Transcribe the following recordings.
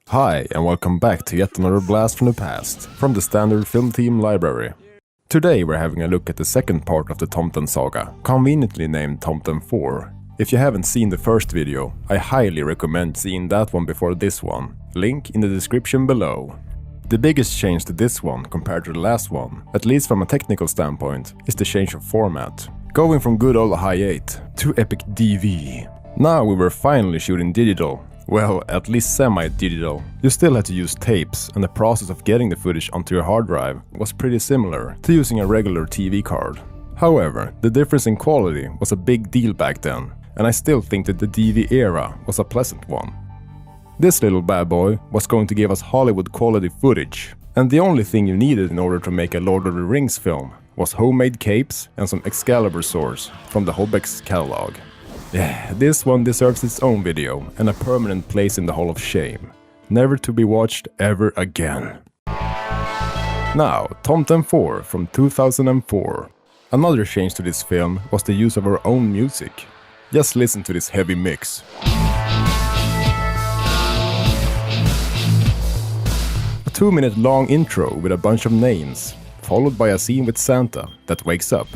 Hi, and welcome back to yet another blast from the past, from the standard film team library. Today we're having a look at the second part of the Tomten saga, conveniently named Tomten 4. If you haven't seen the first video, I highly recommend seeing that one before this one, link in the description below. The biggest change to this one compared to the last one, at least from a technical standpoint, is the change of format. Going from good old high 8 to epic DV. Now we were finally shooting digital. Well, at least semi-digital. You still had to use tapes, and the process of getting the footage onto your hard drive was pretty similar to using a regular TV card. However, the difference in quality was a big deal back then, and I still think that the DV era was a pleasant one. This little bad boy was going to give us Hollywood quality footage, and the only thing you needed in order to make a Lord of the Rings film was homemade capes and some Excalibur swords from the Hobbex catalog. Yeah, this one deserves its own video and a permanent place in the Hall of Shame, never to be watched ever again. Now, Tomten 4 from 2004. Another change to this film was the use of our own music. Just listen to this heavy mix. A 2-minute long intro with a bunch of names, followed by a scene with Santa that wakes up.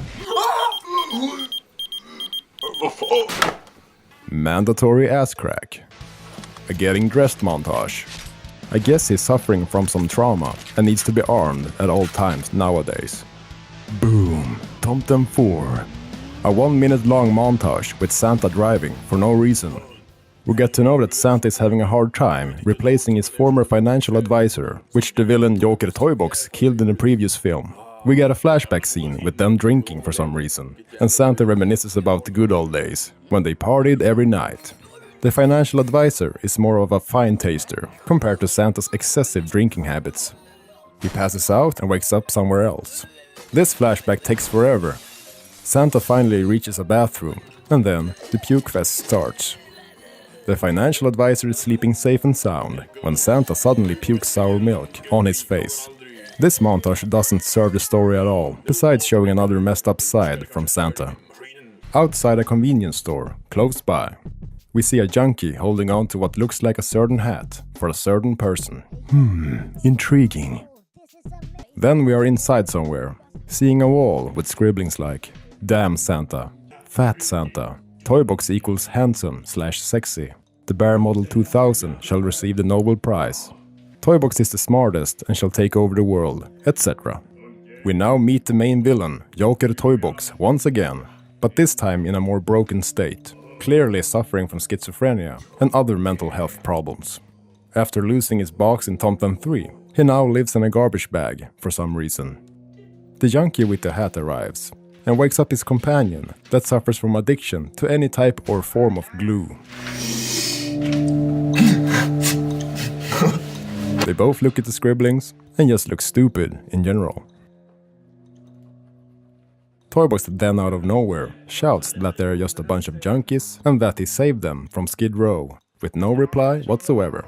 Mandatory ass crack. A getting dressed montage. I guess he's suffering from some trauma and needs to be armed at all times nowadays. Boom, Tomten 4. A 1-minute long montage with Santa driving for no reason. We get to know that Santa is having a hard time replacing his former financial advisor, which the villain Joker Toybox killed in the previous film. We get a flashback scene with them drinking for some reason, and Santa reminisces about the good old days, when they partied every night. The financial advisor is more of a fine taster, compared to Santa's excessive drinking habits. He passes out and wakes up somewhere else. This flashback takes forever. Santa finally reaches a bathroom, and then the puke fest starts. The financial advisor is sleeping safe and sound, when Santa suddenly pukes sour milk on his face. This montage doesn't serve the story at all, besides showing another messed up side from Santa. Outside a convenience store, close by, we see a junkie holding on to what looks like a certain hat for a certain person. Intriguing. Then we are inside somewhere, seeing a wall with scribblings like "Damn Santa," "Fat Santa," "Toybox equals handsome/sexy," "The Bear Model 2000 shall receive the Nobel Prize," "Toybox is the smartest and shall take over the world," etc. We now meet the main villain, Joker Toybox, once again, but this time in a more broken state, clearly suffering from schizophrenia and other mental health problems. After losing his box in Tomten 3, he now lives in a garbage bag for some reason. The junkie with the hat arrives and wakes up his companion that suffers from addiction to any type or form of glue. They both look at the scribblings and just look stupid in general. Toybox then out of nowhere shouts that they're just a bunch of junkies and that he saved them from Skid Row, with no reply whatsoever.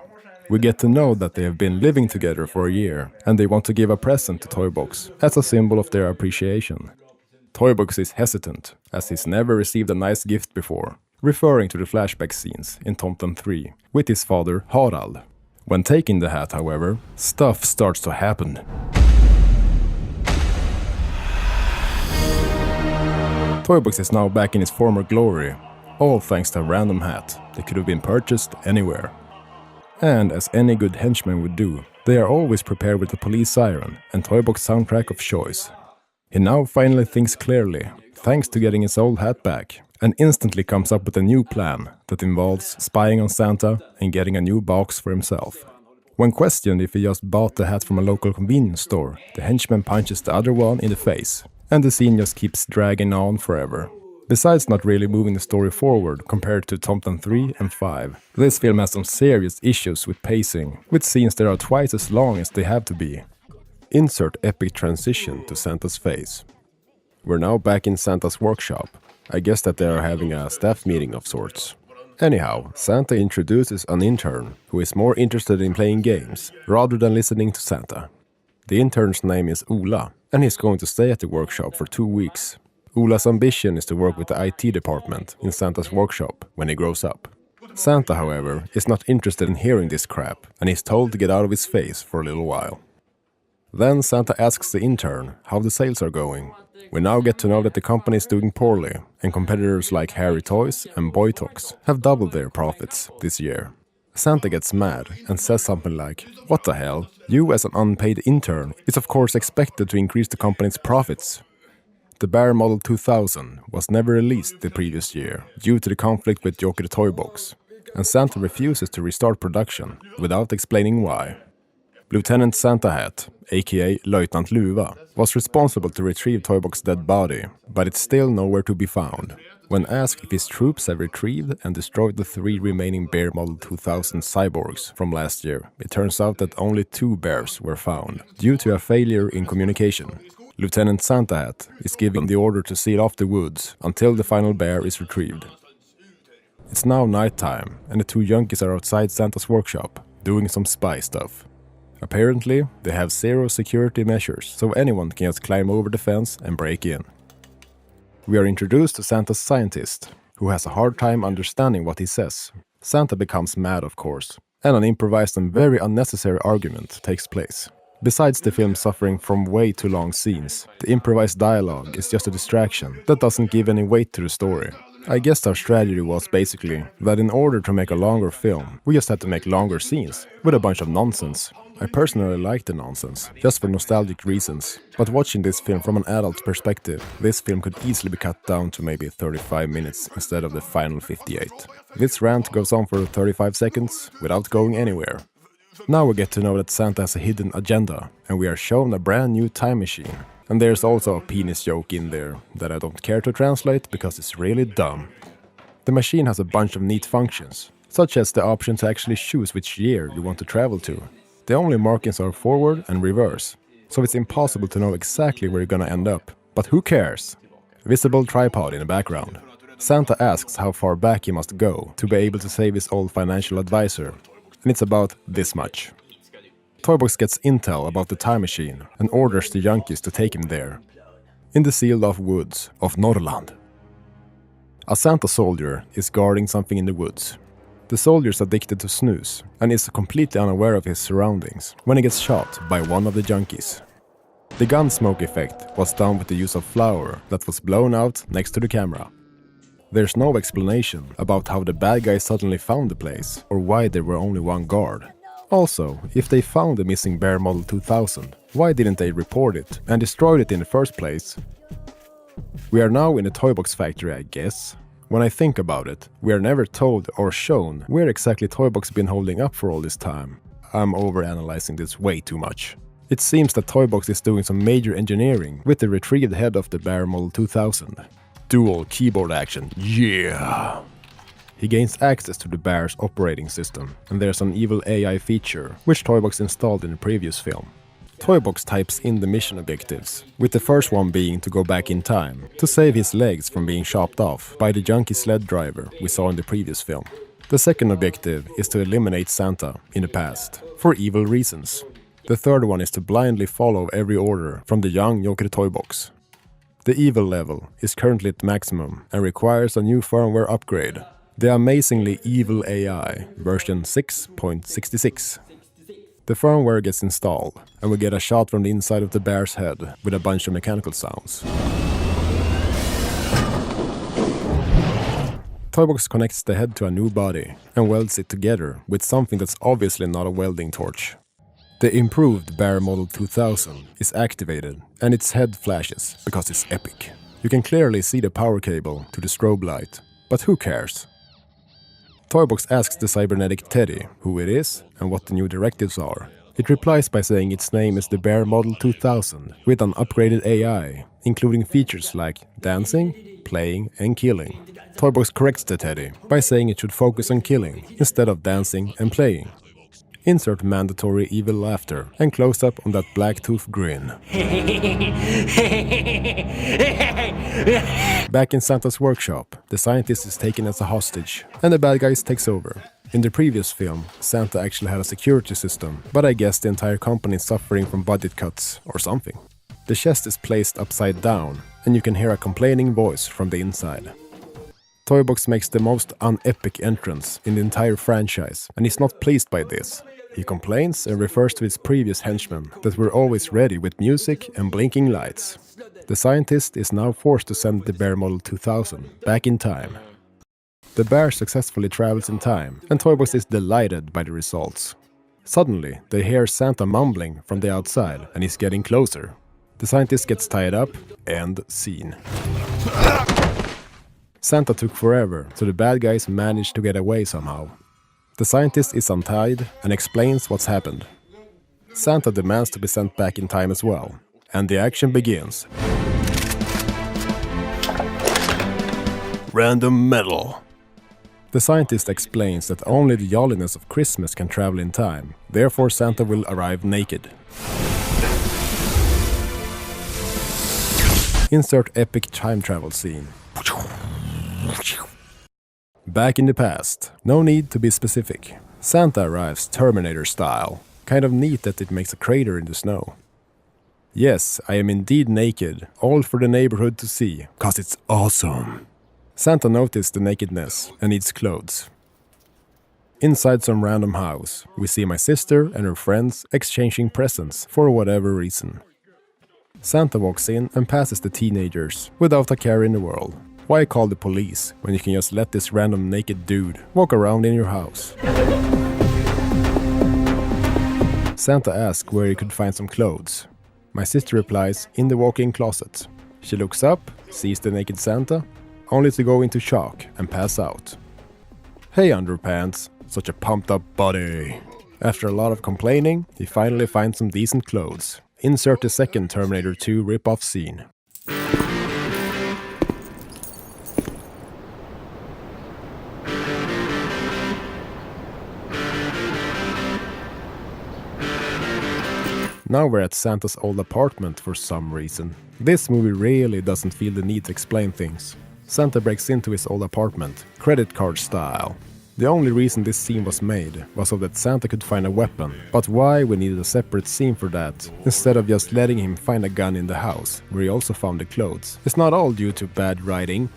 We get to know that they have been living together for a year and they want to give a present to Toybox as a symbol of their appreciation. Toybox is hesitant, as he's never received a nice gift before, referring to the flashback scenes in Tomten 3 with his father Harald. When taking the hat, however, stuff starts to happen. Toybox is now back in his former glory, all thanks to a random hat that could have been purchased anywhere. And as any good henchman would do, they are always prepared with the police siren and Toybox soundtrack of choice. He now finally thinks clearly, thanks to getting his old hat back, and instantly comes up with a new plan that involves spying on Santa and getting a new box for himself. When questioned if he just bought the hat from a local convenience store, the henchman punches the other one in the face, and the scene just keeps dragging on forever. Besides not really moving the story forward compared to Tomten 3 and 5, this film has some serious issues with pacing, with scenes that are twice as long as they have to be. Insert epic transition to Santa's face. We're now back in Santa's workshop. I guess that they are having a staff meeting of sorts. Anyhow, Santa introduces an intern who is more interested in playing games rather than listening to Santa. The intern's name is Ola, and he's going to stay at the workshop for 2 weeks. Ola's ambition is to work with the IT department in Santa's workshop when he grows up. Santa, however, is not interested in hearing this crap, and he's told to get out of his face for a little while. Then Santa asks the intern how the sales are going. We now get to know that the company is doing poorly, and competitors like Harry Toys and Boy Talks have doubled their profits this year. Santa gets mad and says something like, "What the hell? You as an unpaid intern is of course expected to increase the company's profits." The Bear Model 2000 was never released the previous year due to the conflict with Joker Toy Box, and Santa refuses to restart production without explaining why. Lieutenant Santa Hat, aka Lieutenant Luva, was responsible to retrieve Toybox's dead body, but it's still nowhere to be found. When asked if his troops have retrieved and destroyed the 3 remaining Bear Model 2000 cyborgs from last year, it turns out that only 2 bears were found, due to a failure in communication. Lieutenant Santa Hat is given the order to seal off the woods until the final bear is retrieved. It's now nighttime, and the 2 junkies are outside Santa's workshop, doing some spy stuff. Apparently, they have 0 security measures, so anyone can just climb over the fence and break in. We are introduced to Santa's scientist, who has a hard time understanding what he says. Santa becomes mad, of course, and an improvised and very unnecessary argument takes place. Besides the film suffering from way too long scenes, the improvised dialogue is just a distraction that doesn't give any weight to the story. I guess our strategy was basically that in order to make a longer film, we just had to make longer scenes, with a bunch of nonsense. I personally like the nonsense, just for nostalgic reasons, but watching this film from an adult perspective, this film could easily be cut down to maybe 35 minutes instead of the final 58. This rant goes on for 35 seconds, without going anywhere. Now we get to know that Santa has a hidden agenda, and we are shown a brand new time machine. And there's also a penis joke in there that I don't care to translate because it's really dumb. The machine has a bunch of neat functions, such as the option to actually choose which year you want to travel to. The only markings are forward and reverse, so it's impossible to know exactly where you're gonna end up. But who cares? Visible tripod in the background. Santa asks how far back he must go to be able to save his old financial advisor, and it's about this much. Toybox gets intel about the time machine and orders the junkies to take him there, in the sealed-off woods of Norrland. A Santa soldier is guarding something in the woods. The soldier is addicted to snooze and is completely unaware of his surroundings when he gets shot by one of the junkies. The gun smoke effect was done with the use of flour that was blown out next to the camera. There's no explanation about how the bad guys suddenly found the place or why there were only one guard. Also, if they found the missing Bear Model 2000, why didn't they report it and destroyed it in the first place? We are now in a Toybox factory, I guess. When I think about it, we are never told or shown where exactly Toybox been holding up for all this time. I'm overanalyzing this way too much. It seems that Toybox is doing some major engineering with the retrieved head of the Bear Model 2000. Dual keyboard action, yeah! He gains access to the Bear's operating system, and there's an evil AI feature, which Toybox installed in the previous film. Toybox types in the mission objectives, with the first one being to go back in time, to save his legs from being chopped off by the junkie sled driver we saw in the previous film. The second objective is to eliminate Santa in the past, for evil reasons. The third one is to blindly follow every order from the young Joker Toybox. The evil level is currently at maximum and requires a new firmware upgrade. The amazingly evil AI, version 6.66. The firmware gets installed, and we get a shot from the inside of the bear's head with a bunch of mechanical sounds. Toybox connects the head to a new body and welds it together with something that's obviously not a welding torch. The improved Bear Model 2000 is activated and its head flashes because it's epic. You can clearly see the power cable to the strobe light, but who cares? Toybox asks the cybernetic Teddy who it is and what the new directives are. It replies by saying its name is the Bear Model 2000 with an upgraded AI, including features like dancing, playing and killing. Toybox corrects the Teddy by saying it should focus on killing instead of dancing and playing. Insert mandatory evil laughter and close up on that black tooth grin. Back in Santa's workshop, the scientist is taken as a hostage and the bad guys takes over. In the previous film, Santa actually had a security system, but I guess the entire company is suffering from budget cuts or something. The chest is placed upside down and you can hear a complaining voice from the inside. Toybox makes the most unepic entrance in the entire franchise, and he's not pleased by this. He complains and refers to his previous henchmen that were always ready with music and blinking lights. The scientist is now forced to send the Bear Model 2000 back in time. The bear successfully travels in time, and Toybox is delighted by the results. Suddenly, they hear Santa mumbling from the outside, and he's getting closer. The scientist gets tied up, and scene. Santa took forever, so the bad guys managed to get away somehow. The scientist is untied and explains what's happened. Santa demands to be sent back in time as well, and the action begins. Random medal. The scientist explains that only the jolliness of Christmas can travel in time, therefore Santa will arrive naked. Insert epic time travel scene. Back in the past. No need to be specific. Santa arrives Terminator style. Kind of neat that it makes a crater in the snow. Yes, I am indeed naked, all for the neighborhood to see, cause it's awesome. Santa noticed the nakedness and needs clothes. Inside some random house, we see my sister and her friends exchanging presents for whatever reason. Santa walks in and passes the teenagers without a care in the world. Why call the police when you can just let this random naked dude walk around in your house? Santa asks where he could find some clothes. My sister replies, in the walk-in closet. She looks up, sees the naked Santa, only to go into shock and pass out. Hey underpants, such a pumped up body. After a lot of complaining, he finally finds some decent clothes. Insert the second Terminator 2 rip-off scene. Now we're at Santa's old apartment for some reason. This movie really doesn't feel the need to explain things. Santa breaks into his old apartment, credit card style. The only reason this scene was made was so that Santa could find a weapon, but why we needed a separate scene for that, instead of just letting him find a gun in the house, where he also found the clothes. It's not all due to bad writing.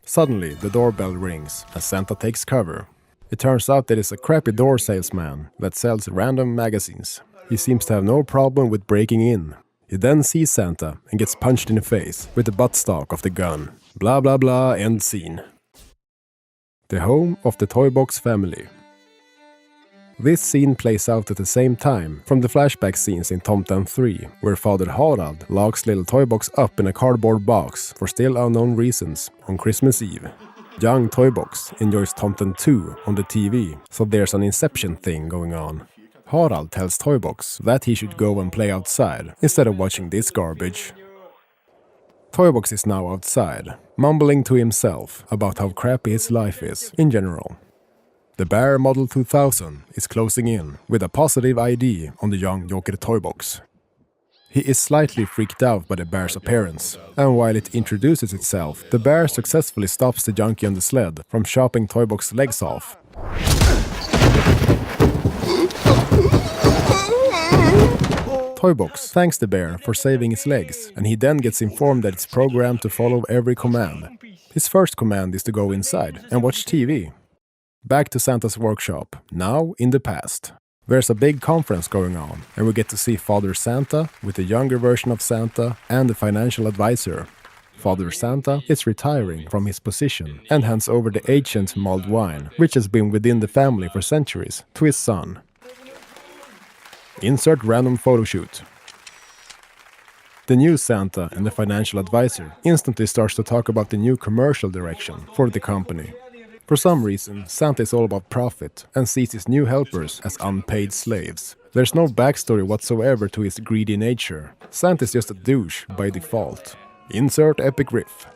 Suddenly, the doorbell rings, and Santa takes cover. It turns out that it's a crappy door salesman that sells random magazines. He seems to have no problem with breaking in. He then sees Santa and gets punched in the face with the buttstock of the gun. Blah blah blah, end scene. The home of the Toybox family. This scene plays out at the same time from the flashback scenes in Tomten 3, where Father Harald locks little Toybox up in a cardboard box for still unknown reasons on Christmas Eve. Young Toybox enjoys Tomten 2 on the TV, so there's an Inception thing going on. Harald tells Toybox that he should go and play outside instead of watching this garbage. Toybox is now outside, mumbling to himself about how crappy his life is in general. The Bear Model 2000 is closing in with a positive ID on the young Joker Toybox. He is slightly freaked out by the bear's appearance, and while it introduces itself, the bear successfully stops the junkie on the sled from chopping Toybox's legs off. Toybox thanks the bear for saving his legs, and he then gets informed that it's programmed to follow every command. His first command is to go inside and watch TV. Back to Santa's workshop, now in the past. There's a big conference going on, and we get to see Father Santa with the younger version of Santa and the financial advisor. Father Santa is retiring from his position and hands over the ancient mulled wine, which has been within the family for centuries, to his son. Insert random photoshoot. The new Santa and the financial advisor instantly starts to talk about the new commercial direction for the company. For some reason, Santa is all about profit and sees his new helpers as unpaid slaves. There's no backstory whatsoever to his greedy nature. Santa is just a douche by default. Insert epic riff.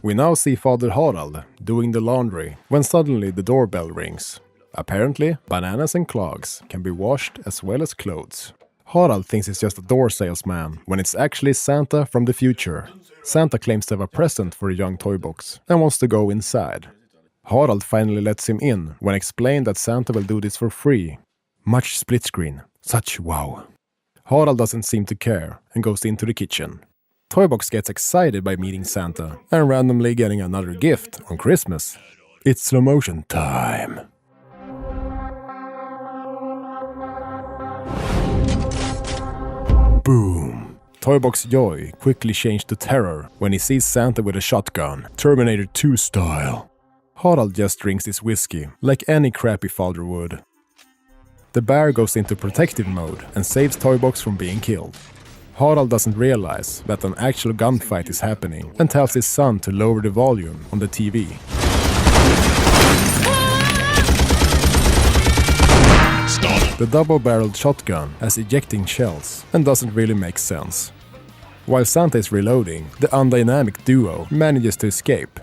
We now see Father Harald doing the laundry when suddenly the doorbell rings. Apparently, bananas and clogs can be washed as well as clothes. Harald thinks it's just a door salesman, when it's actually Santa from the future. Santa claims to have a present for a young Toybox and wants to go inside. Harald finally lets him in when explained that Santa will do this for free. Much split screen. Such wow. Harald doesn't seem to care and goes into the kitchen. Toybox gets excited by meeting Santa and randomly getting another gift on Christmas. It's slow motion time. Boom! Toybox's joy quickly changed to terror when he sees Santa with a shotgun, Terminator 2 style. Harald just drinks his whiskey, like any crappy father would. The bear goes into protective mode and saves Toybox from being killed. Harald doesn't realize that an actual gunfight is happening and tells his son to lower the volume on the TV. Stop. The double-barreled shotgun has ejecting shells and doesn't really make sense. While Santa is reloading, the undynamic duo manages to escape.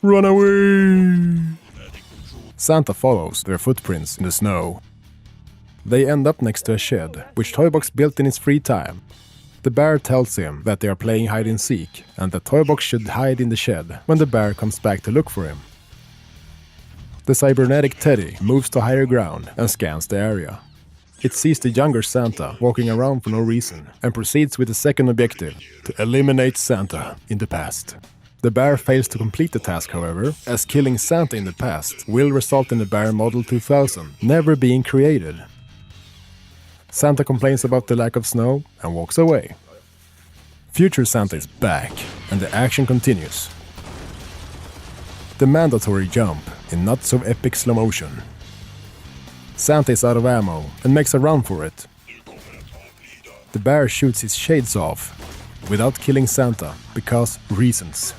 Run away! Santa follows their footprints in the snow. They end up next to a shed, which Toybox built in his free time. The bear tells him that they are playing hide-and-seek, and that Toybox should hide in the shed when the bear comes back to look for him. The cybernetic Teddy moves to higher ground and scans the area. It sees the younger Santa walking around for no reason, and proceeds with the second objective, to eliminate Santa in the past. The bear fails to complete the task, however, as killing Santa in the past will result in the bear Model 2000 never being created. Santa complains about the lack of snow and walks away. Future Santa is back, and the action continues. The mandatory jump in not so epic slow motion. Santa is out of ammo and makes a run for it. The bear shoots his shades off without killing Santa because reasons.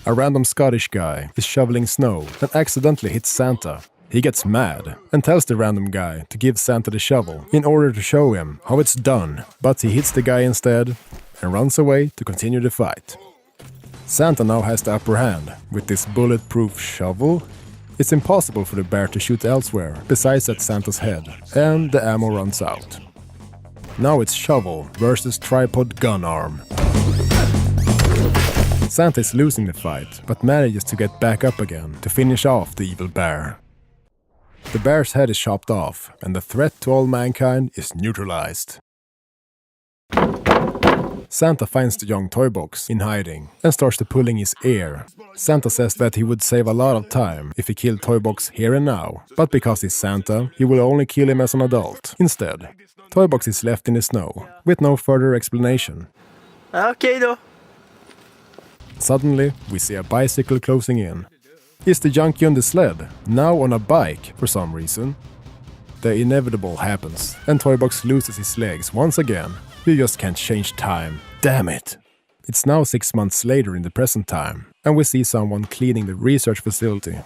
A random Scottish guy is shoveling snow and accidentally hits Santa. He gets mad and tells the random guy to give Santa the shovel in order to show him how it's done, but he hits the guy instead and runs away to continue the fight. Santa now has the upper hand with this bulletproof shovel. It's impossible for the bear to shoot elsewhere besides at Santa's head, and the ammo runs out. Now it's shovel versus tripod gun arm. Santa is losing the fight, but manages to get back up again to finish off the evil bear. The bear's head is chopped off, and the threat to all mankind is neutralized. Santa finds the young Toybox in hiding and starts to pulling his ear. Santa says that he would save a lot of time if he killed Toybox here and now, but because he's Santa, he will only kill him as an adult instead. Toybox is left in the snow, with no further explanation. Okay though. Suddenly, we see a bicycle closing in. Is the junkie on the sled, now on a bike for some reason? The inevitable happens, and Toybox loses his legs once again. You just can't change time. Damn it! It's now 6 months later in the present time, and we see someone cleaning the research facility.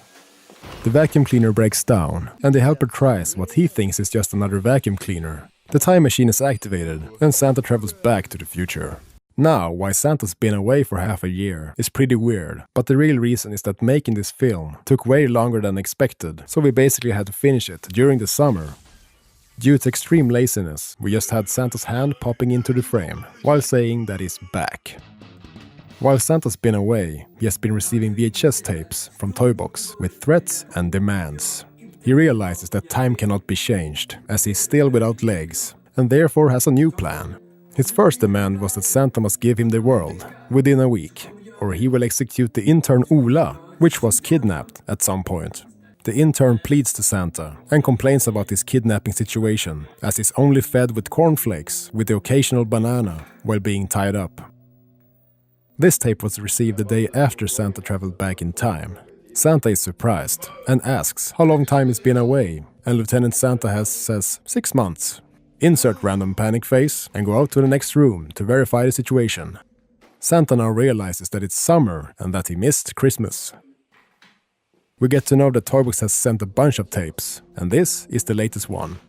The vacuum cleaner breaks down, and the helper tries what he thinks is just another vacuum cleaner. The time machine is activated, and Santa travels back to the future. Now, why Santa's been away for half a year is pretty weird, but the real reason is that making this film took way longer than expected, so we basically had to finish it during the summer. Due to extreme laziness, we just had Santa's hand popping into the frame, while saying that he's back. While Santa's been away, he has been receiving VHS tapes from Toybox with threats and demands. He realizes that time cannot be changed, as he's still without legs, and therefore has a new plan. His first demand was that Santa must give him the world within a week, or he will execute the intern Ola, which was kidnapped at some point. The intern pleads to Santa and complains about his kidnapping situation, as he's only fed with cornflakes with the occasional banana while being tied up. This tape was received the day after Santa traveled back in time. Santa is surprised and asks how long time he's been away, and Lieutenant Santa says 6 months. Insert random panic face and go out to the next room to verify the situation. Santa now realizes that it's summer and that he missed Christmas. We get to know that Toybox has sent a bunch of tapes, and this is the latest one.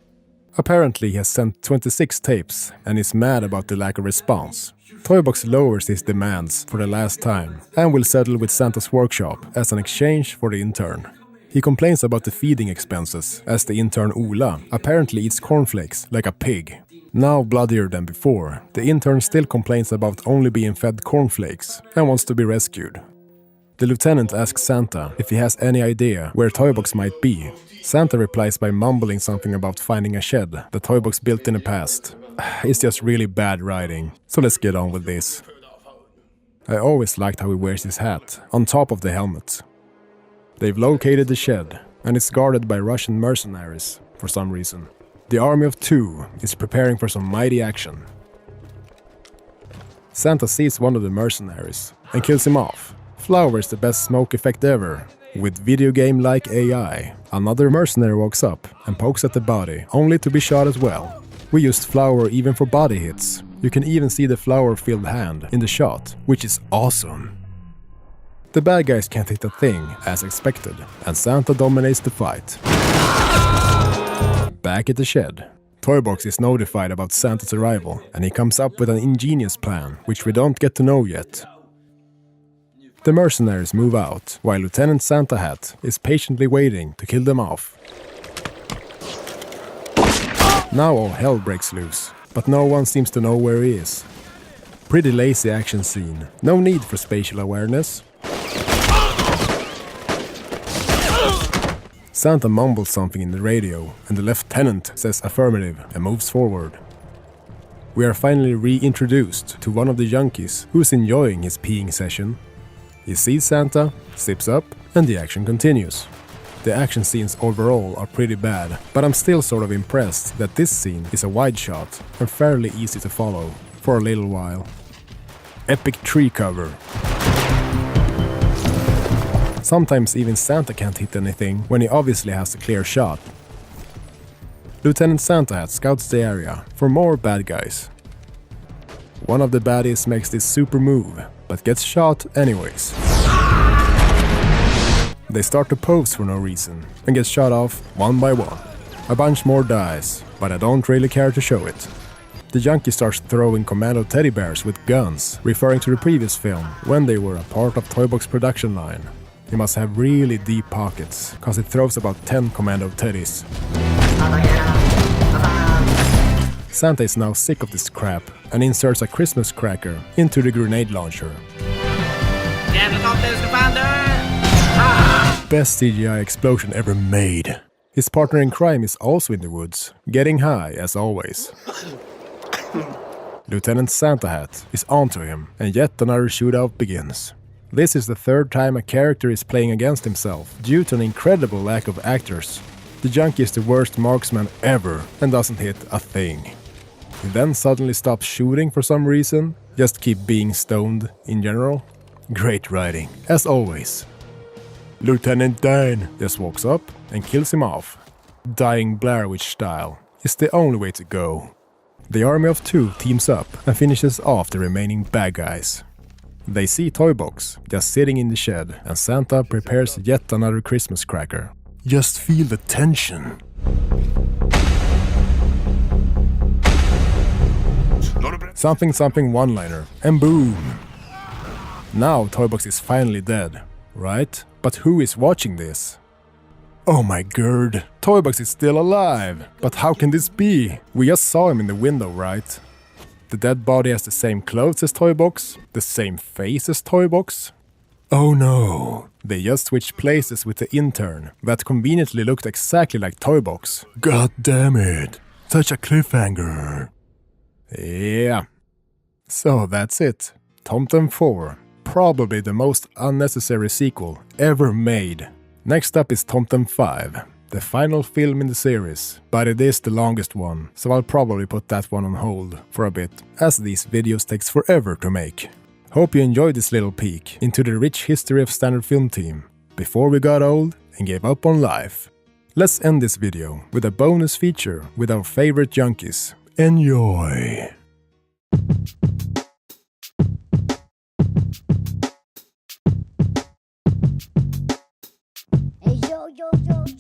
Apparently he has sent 26 tapes and is mad about the lack of response. Toybox lowers his demands for the last time and will settle with Santa's workshop as an exchange for the intern. He complains about the feeding expenses, as the intern Ola apparently eats cornflakes like a pig. Now bloodier than before, the intern still complains about only being fed cornflakes and wants to be rescued. The lieutenant asks Santa if he has any idea where Toybox might be. Santa replies by mumbling something about finding a shed that Toybox built in the past, It's just really bad writing, so let's get on with this. I always liked how he wears his hat, on top of the helmet. They've located the shed, and it's guarded by Russian mercenaries, for some reason. The army of two is preparing for some mighty action. Santa sees one of the mercenaries, and kills him off. Flower is the best smoke effect ever. With video game-like AI, another mercenary walks up and pokes at the body, only to be shot as well. We used flower even for body hits. You can even see the flower-filled hand in the shot, which is awesome. The bad guys can't hit a thing, as expected, and Santa dominates the fight. Back at the shed, Toybox is notified about Santa's arrival, and he comes up with an ingenious plan, which we don't get to know yet. The mercenaries move out, while Lieutenant Santa Hat is patiently waiting to kill them off. Now all hell breaks loose, but no one seems to know where he is. Pretty lazy action scene, no need for spatial awareness. Santa mumbles something in the radio, and the lieutenant says affirmative and moves forward. We are finally reintroduced to one of the junkies who's enjoying his peeing session. He sees Santa, zips up, and the action continues. The action scenes overall are pretty bad, but I'm still sort of impressed that this scene is a wide shot and fairly easy to follow for a little while. Epic tree cover. Sometimes even Santa can't hit anything when he obviously has a clear shot. Lieutenant Santa Hat scouts the area for more bad guys. One of the baddies makes this super move, but gets shot anyways. They start to pose for no reason, and get shot off one by one. A bunch more dies, but I don't really care to show it. The junkie starts throwing commando teddy bears with guns, referring to the previous film, when they were a part of Toybox production line. He must have really deep pockets, cause it throws about 10 commando teddies. Santa is now sick of this crap, and inserts a Christmas cracker into the grenade launcher. Best CGI explosion ever made. His partner in crime is also in the woods, getting high as always. Lieutenant Santa Hat is onto him, and yet another shootout begins. This is the third time a character is playing against himself, due to an incredible lack of actors. The junkie is the worst marksman ever, and doesn't hit a thing. He then suddenly stops shooting for some reason, just keep being stoned in general. Great writing, as always. Lieutenant Dan just walks up and kills him off. Dying Blair Witch style is the only way to go. The army of two teams up and finishes off the remaining bad guys. They see Toybox just sitting in the shed, and Santa prepares yet another Christmas cracker. Just feel the tension. Something one-liner, and boom! Now Toybox is finally dead, right? But who is watching this? Oh my god, Toybox is still alive! But how can this be? We just saw him in the window, right? The dead body has the same clothes as Toybox, the same face as Toybox. Oh no, they just switched places with the intern that conveniently looked exactly like Toybox. God damn it, such a cliffhanger. Yeah. So that's it. Tomten 4. Probably the most unnecessary sequel ever made. Next up is Tomten 5, the final film in the series, but it is the longest one, so I'll probably put that one on hold for a bit, as these videos takes forever to make. Hope you enjoyed this little peek into the rich history of Standard Film Team, before we got old and gave up on life. Let's end this video with a bonus feature with our favorite junkies. Enjoy!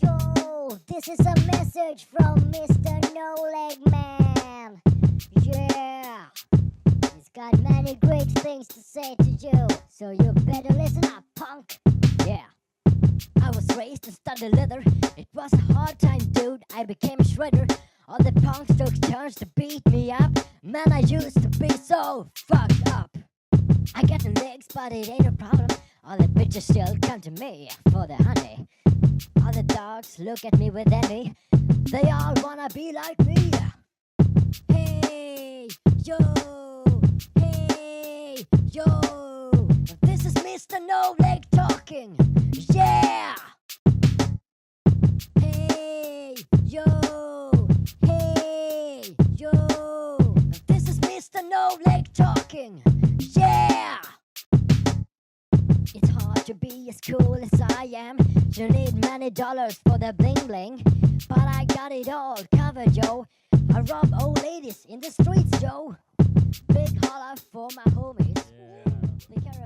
Yo, this is a message from Mr. No Leg Man. Yeah, he's got many great things to say to you, so you better listen up, punk. Yeah, I was raised to study leather. It was a hard time, dude. I became a shredder. All the punks took turns to beat me up. Man, I used to be so fucked up. I got the legs, but it ain't a problem. All the bitches still come to me for the honey. All the dogs look at me with envy. They all wanna be like me. Hey. Hey, yo, hey, yo. This is Mr. No Leg talking. Yeah. Hey, yo, hey, yo. This is Mr. No Leg talking. Yeah. It's hard to be as cool as I am. You need many dollars for the bling bling, but I got it all covered, yo. I rob old ladies in the streets, yo. Big holla for my homies. They care